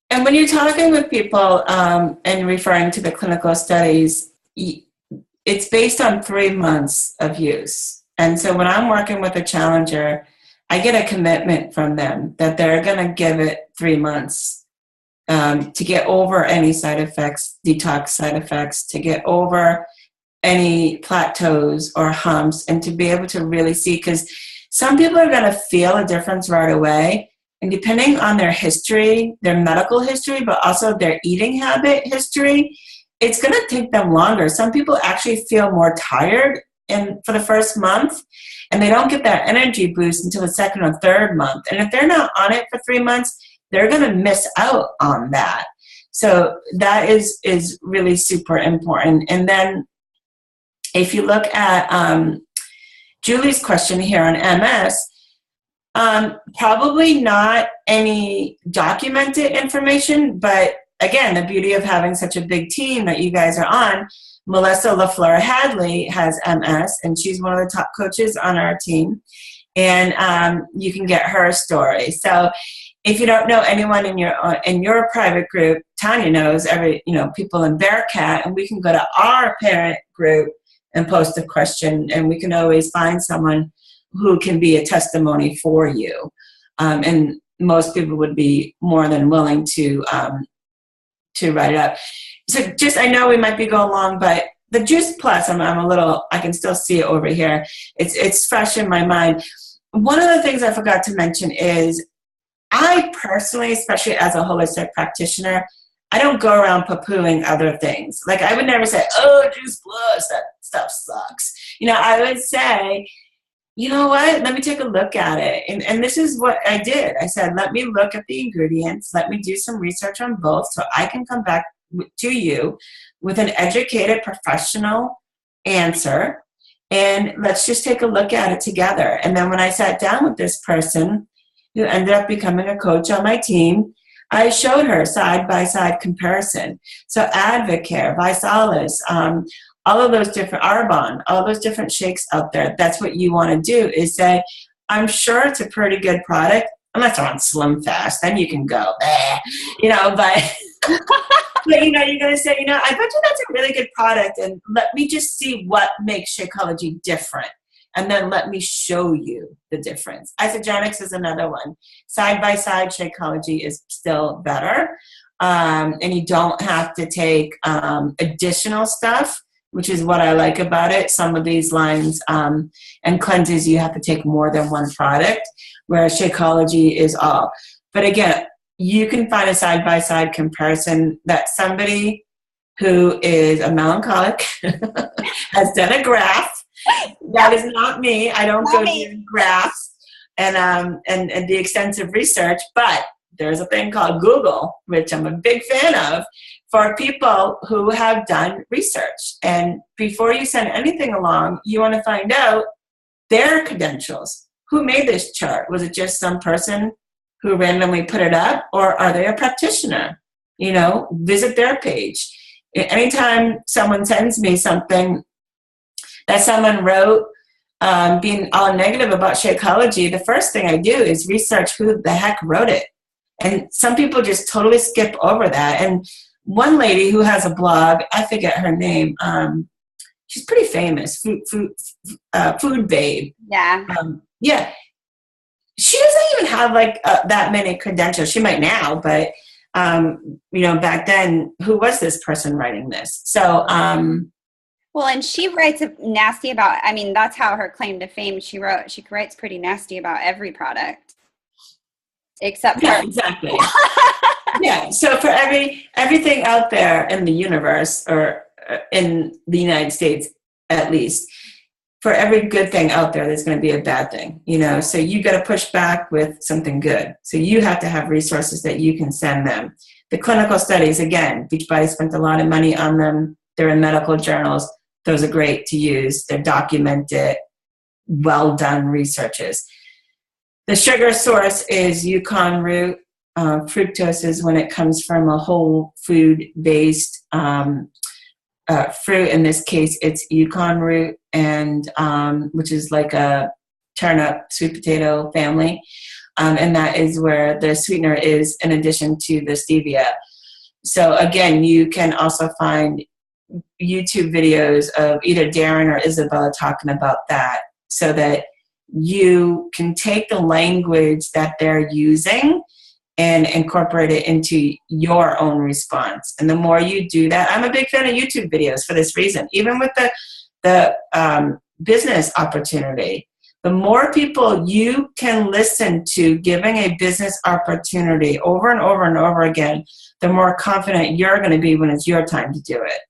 when you're talking with people and referring to the clinical studies, it's based on 3 months of use. And so when I'm working with a challenger, I get a commitment from them that they're going to give it 3 months to get over any side effects, detox side effects, to get over any plateaus or humps, and to be able to really see, because some people are going to feel a difference right away. And depending on their history, their medical history, but also their eating habit history, it's going to take them longer. Some people actually feel more tired for the first month, and they don't get that energy boost until the second or third month. And if they're not on it for 3 months, they're going to miss out on that. So that is really super important. And then if you look at Julie's question here on MS, probably not any documented information, but again, the beauty of having such a big team that you guys are on, Melissa LaFleur Hadley has MS, and she's one of the top coaches on our team, and you can get her story. So if you don't know anyone in your private group, Tanya knows people in Bearcat, and we can go to our parent group and post a question, and we can always find someone who can be a testimony for you. And most people would be more than willing to write it up. So I know we might be going long, but the Juice Plus, I'm a little, I can still see it over here. It's fresh in my mind. One of the things I forgot to mention is I personally, especially as a holistic practitioner, I don't go around poo-pooing other things. Like I would never say, oh, Juice Plus, that stuff sucks. I would say, you know what, let me take a look at it. And this is what I did. I said, let me look at the ingredients. Let me do some research on both so I can come back to you with an educated professional answer. And let's just take a look at it together. And then when I sat down with this person who ended up becoming a coach on my team, I showed her side-by-side comparison. So Advocare, Visalis, all of those different, Arbonne, all those different shakes out there, that's what you want to do is say, I'm sure it's a pretty good product, unless they're on Slim Fast, then you can go, but... But you're going to say, I bet you that's a really good product, and let me just see what makes Shakeology different. And then let me show you the difference. Isogenics is another one. Side-by-side Shakeology is still better. And you don't have to take additional stuff, which is what I like about it. Some of these lines and cleanses, you have to take more than one product, whereas Shakeology is all. But again, you can find a side-by-side comparison that somebody who is a melancholic has done a graph. That is not me. I don't go do graphs and the extensive research, but there's a thing called Google, which I'm a big fan of, for people who have done research. And before you send anything along, you want to find out their credentials. Who made this chart? Was it just some person who randomly put it up, or are they a practitioner? Visit their page. Anytime someone sends me something that someone wrote being all negative about Shakeology, the first thing I do is research who the heck wrote it. And some people just totally skip over that. And one lady who has a blog, I forget her name, she's pretty famous, Food Babe. Yeah. Yeah. She doesn't even have that many credentials. She might now, but back then, who was this person writing this? So, well, and she writes nasty about. I mean, that's how her claim to fame. She writes pretty nasty about every product, except for exactly. Yeah. So for everything out there in the universe, or in the United States, at least. For every good thing out there, there's going to be a bad thing, so you got to push back with something good. So you have to have resources that you can send them. The clinical studies, again, Beachbody spent a lot of money on them. They're in medical journals. Those are great to use. They're documented, well done researches. The sugar source is Yukon root. Fructose is when it comes from a whole food based fruit. In this case, it's Yukon root, and which is like a turnip, sweet potato family. And that is where the sweetener is, in addition to the stevia. So again, you can also find YouTube videos of either Darren or Isabella talking about that, so that you can take the language that they're using and incorporate it into your own response. And the more you do that, I'm a big fan of YouTube videos for this reason. Even with the business opportunity, the more people you can listen to giving a business opportunity over and over and over again, the more confident you're going to be when it's your time to do it.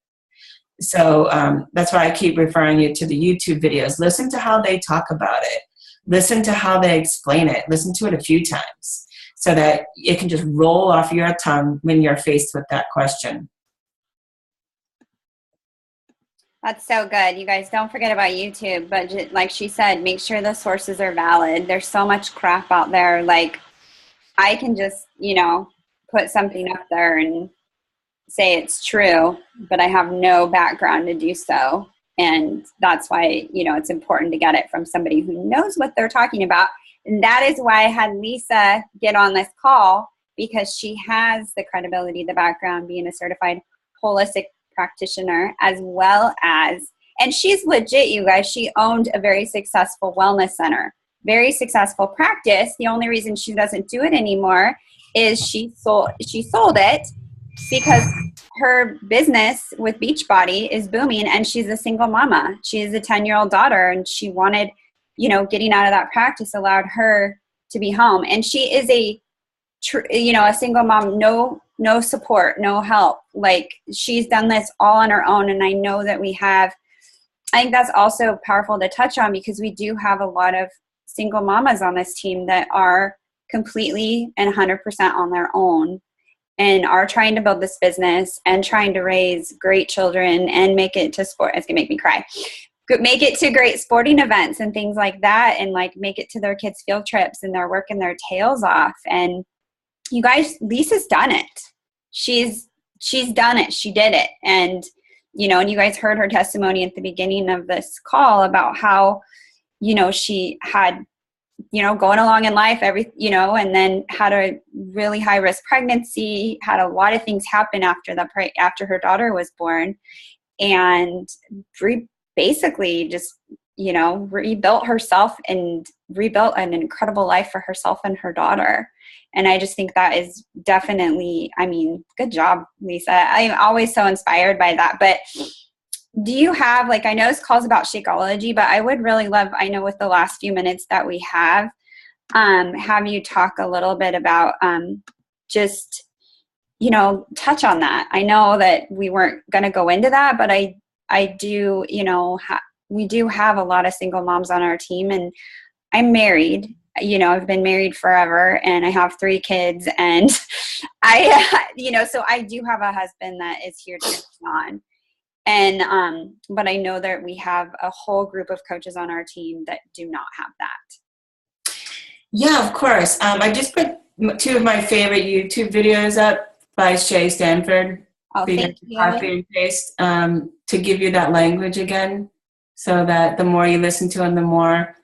So that's why I keep referring you to the YouTube videos. Listen to how they talk about it. Listen to how they explain it. Listen to it a few times, so that it can just roll off your tongue when you're faced with that question. That's so good. You guys don't forget about YouTube, but like she said, make sure the sources are valid. There's so much crap out there. Like, I can just, put something up there and say it's true, but I have no background to do so. And that's why, it's important to get it from somebody who knows what they're talking about. And that is why I had Lisa get on this call, because she has the credibility, the background, being a certified holistic practitioner, as well as, and she's legit, you guys, she owned a very successful wellness center, very successful practice. The only reason she doesn't do it anymore is she sold it because her business with Beachbody is booming, and she's a single mama. She has a 10-year-old daughter, and she wanted, getting out of that practice allowed her to be home. And she is a single mom, no support, no help. Like, she's done this all on her own. And I know that I think that's also powerful to touch on, because we do have a lot of single mamas on this team that are completely and 100% on their own, and are trying to build this business and trying to raise great children and make it to sport. It's gonna make me cry. Make it to great sporting events and things like that, and like make it to their kids' field trips, and they're working their tails off. And you guys, Lisa's done it. She's done it. She did it. And, and you guys heard her testimony at the beginning of this call about how, she had, going along in life, and then had a really high risk pregnancy, had a lot of things happen after her daughter was born, and basically just, rebuilt herself and rebuilt an incredible life for herself and her daughter. And I just think that is definitely, good job, Lisa. I'm always so inspired by that. But do you have, I know this call's about Shakeology, but I would really love, I know with the last few minutes that we have you talk a little bit about just, touch on that. I know that we weren't going to go into that, but I do, we do have a lot of single moms on our team, and I'm married. I've been married forever, and I have 3 kids, and so I do have a husband that is here to take on. And, but I know that we have a whole group of coaches on our team that do not have that. Yeah, of course. I just put 2 of my favorite YouTube videos up by Shay Stanford. Oh, thank you. Copy and paste to give you that language again, so that the more you listen to them, the more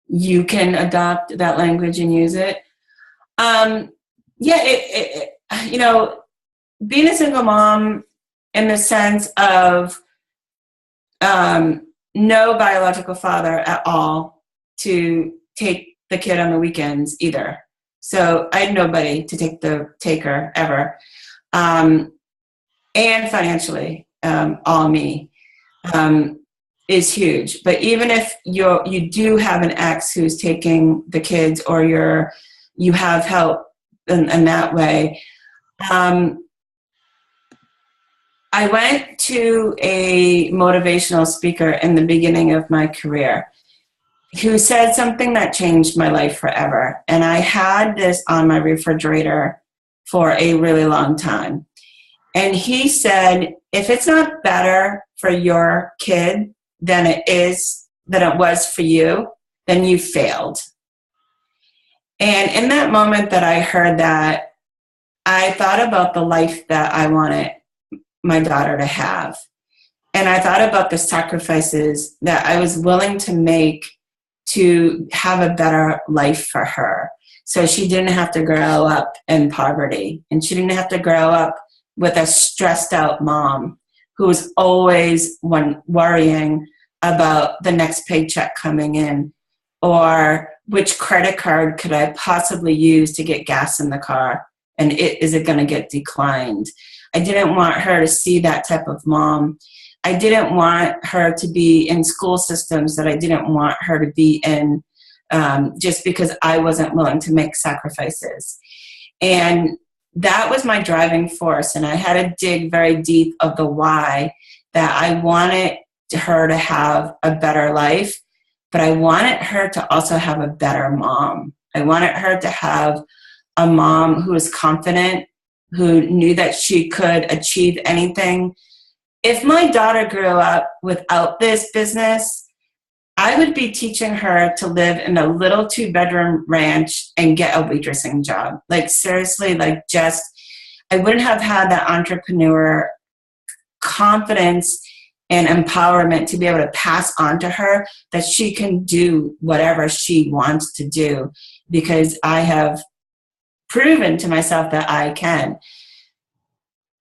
you can adopt that language and use it. Being a single mom, in the sense of no biological father at all to take the kid on the weekends either. So I had nobody to take her ever. And financially, all me, is huge. But even if you do have an ex who's taking the kids, or you have help in that way. I went to a motivational speaker in the beginning of my career who said something that changed my life forever. And I had this on my refrigerator for a really long time. And he said, if it's not better for your kid than it was for you, then you failed. And in that moment that I heard that, I thought about the life that I wanted my daughter to have. And I thought about the sacrifices that I was willing to make to have a better life for her. So she didn't have to grow up in poverty, and she didn't have to grow up with a stressed out mom who was always worrying about the next paycheck coming in, or which credit card could I possibly use to get gas in the car, and is it going to get declined? I didn't want her to see that type of mom. I didn't want her to be in school systems that I didn't want her to be in, just because I wasn't willing to make sacrifices. And that was my driving force. And I had to dig very deep of the why, that I wanted her to have a better life, but I wanted her to also have a better mom. I wanted her to have a mom who was confident, who knew that she could achieve anything. If my daughter grew up without this business, I would be teaching her to live in a little 2-bedroom ranch and get a waitressing job. Seriously, I wouldn't have had that entrepreneur confidence and empowerment to be able to pass on to her that she can do whatever she wants to do, because I have proven to myself that I can.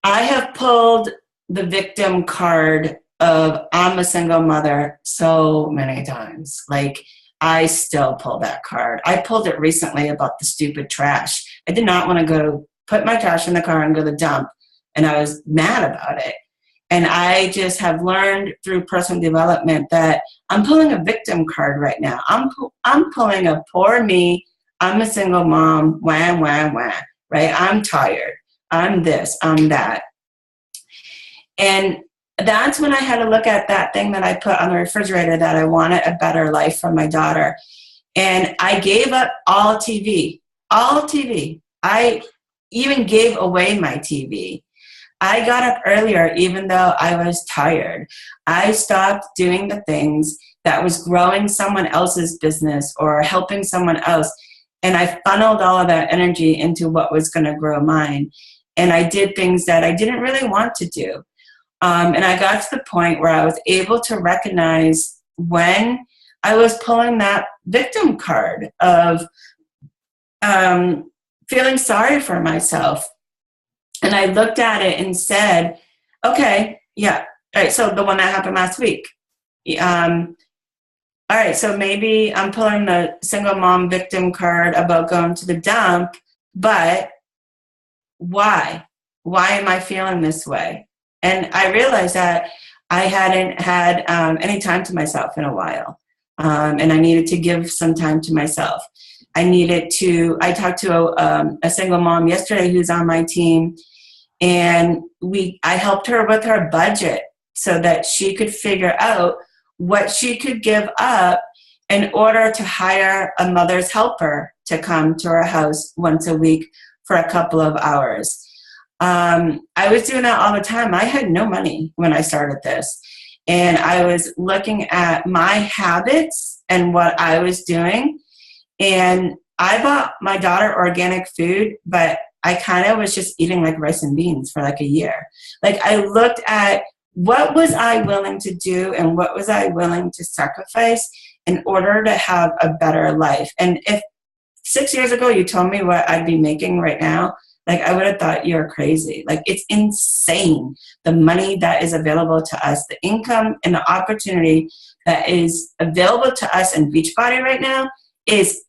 I have pulled the victim card of I'm a single mother so many times. I still pull that card. I pulled it recently about the stupid trash. I did not want to go put my trash in the car and go to the dump and I was mad about it. And I just have learned through personal development that I'm pulling a victim card right now. I'm pulling a poor me. I'm a single mom. Wham, wham, wham. Right? I'm tired. I'm this. I'm that. And that's when I had to look at that thing that I put on the refrigerator that I wanted a better life for my daughter. And I gave up all TV. All TV. I even gave away my TV. I got up earlier even though I was tired. I stopped doing the things that was growing someone else's business or helping someone else. And I funneled all of that energy into what was going to grow mine. And I did things that I didn't really want to do. And I got to the point where I was able to recognize when I was pulling that victim card of feeling sorry for myself. And I looked at it and said, okay, yeah, all right, so the one that happened last week. All right, so maybe I'm pulling the single mom victim card about going to the dump, but why? Why am I feeling this way? And I realized that I hadn't had any time to myself in a while, and I needed to give some time to myself. I talked to a single mom yesterday who's on my team, and I helped her with her budget so that she could figure out what she could give up in order to hire a mother's helper to come to her house once a week for a couple of hours. I was doing that all the time. I had no money when I started this. And I was looking at my habits and what I was doing. And I bought my daughter organic food, but I kind of was just eating like rice and beans for like a year. Like I looked at what was I willing to do and what was I willing to sacrifice in order to have a better life. And if 6 years ago you told me what I'd be making right now, like I would have thought you're crazy. Like it's insane. The money that is available to us, the income and the opportunity that is available to us in Beachbody right now is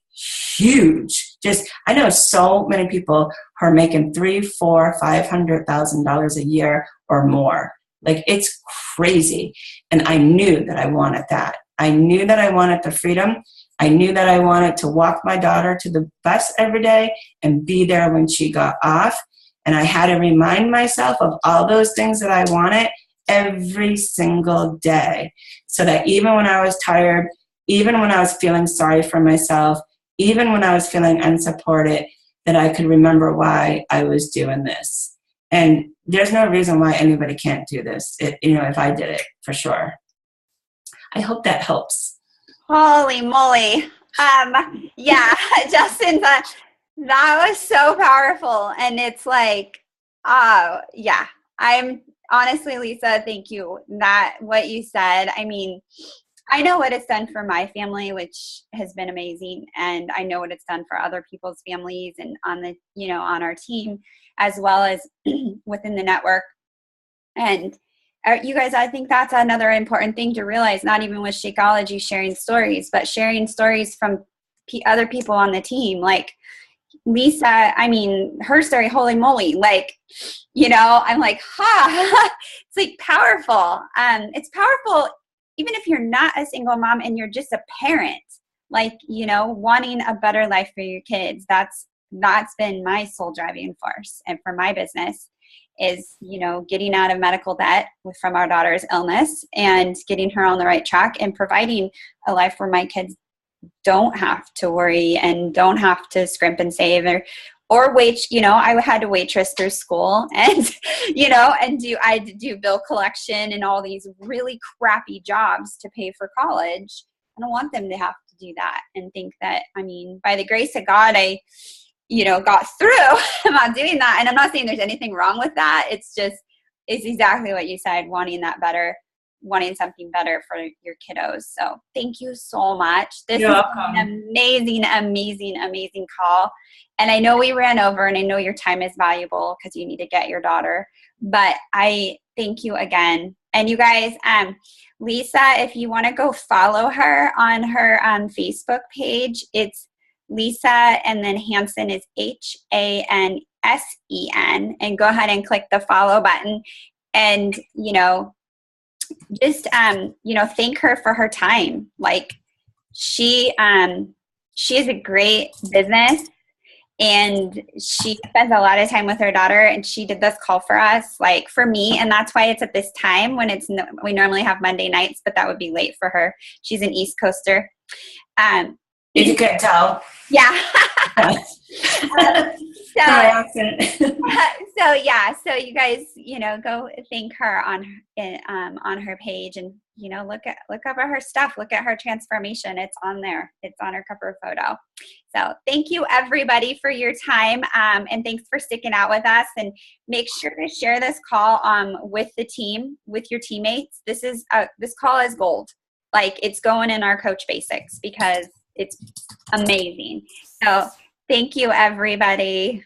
huge. Just, I know so many people who are making $300,000, $400,000, $500,000 a year or more. Like it's crazy. And I knew that I wanted that. I knew that I wanted the freedom. I knew that I wanted to walk my daughter to the bus every day and be there when she got off. And I had to remind myself of all those things that I wanted every single day. So that even when I was tired, even when I was feeling sorry for myself, even when I was feeling unsupported, that I could remember why I was doing this. And there's no reason why anybody can't do this, if I did it, for sure. I hope that helps. Holy moly. Yeah, Justin, that was so powerful. And it's like, yeah, I'm honestly, Lisa, thank you. What you said, I mean, I know what it's done for my family, which has been amazing. And I know what it's done for other people's families and on our team, as well as within the network. And you guys, I think that's another important thing to realize, not even with Shakeology sharing stories, but sharing stories from other people on the team. Like Lisa, I mean, her story, holy moly, like, I'm like, it's like powerful. It's powerful, even if you're not a single mom and you're just a parent, like, wanting a better life for your kids. That's been my sole driving force. And for my business is, getting out of medical debt from our daughter's illness and getting her on the right track and providing a life where my kids don't have to worry and don't have to scrimp and save or wait. I had to waitress through school and, I do bill collection and all these really crappy jobs to pay for college. I don't want them to have to do that and think that, by the grace of God, I got through about doing that. And I'm not saying there's anything wrong with that. It's exactly what you said, wanting something better for your kiddos. So thank you so much. This is an amazing, amazing, amazing call. And I know we ran over and I know your time is valuable because you need to get your daughter, but I thank you again. And you guys, Lisa, if you want to go follow her on her Facebook page, it's Lisa, and then Hansen is Hansen. and go ahead and click the follow button. And, you know, just, you know, thank her for her time. Like she has a great business, and she spends a lot of time with her daughter, and she did this call for us, like for me. And that's why it's at this time when we normally have Monday nights, but that would be late for her. She's an East Coaster. If you can't tell. Yeah. So yeah, so you guys, you know, go thank her on her page, and you know, look over her stuff, look at her transformation. It's on there. It's on her cover photo. So thank you everybody for your time, and thanks for sticking out with us. And make sure to share this call with the team, with your teammates. This call is gold. Like, it's going in our Coach Basics because it's amazing. So thank you everybody.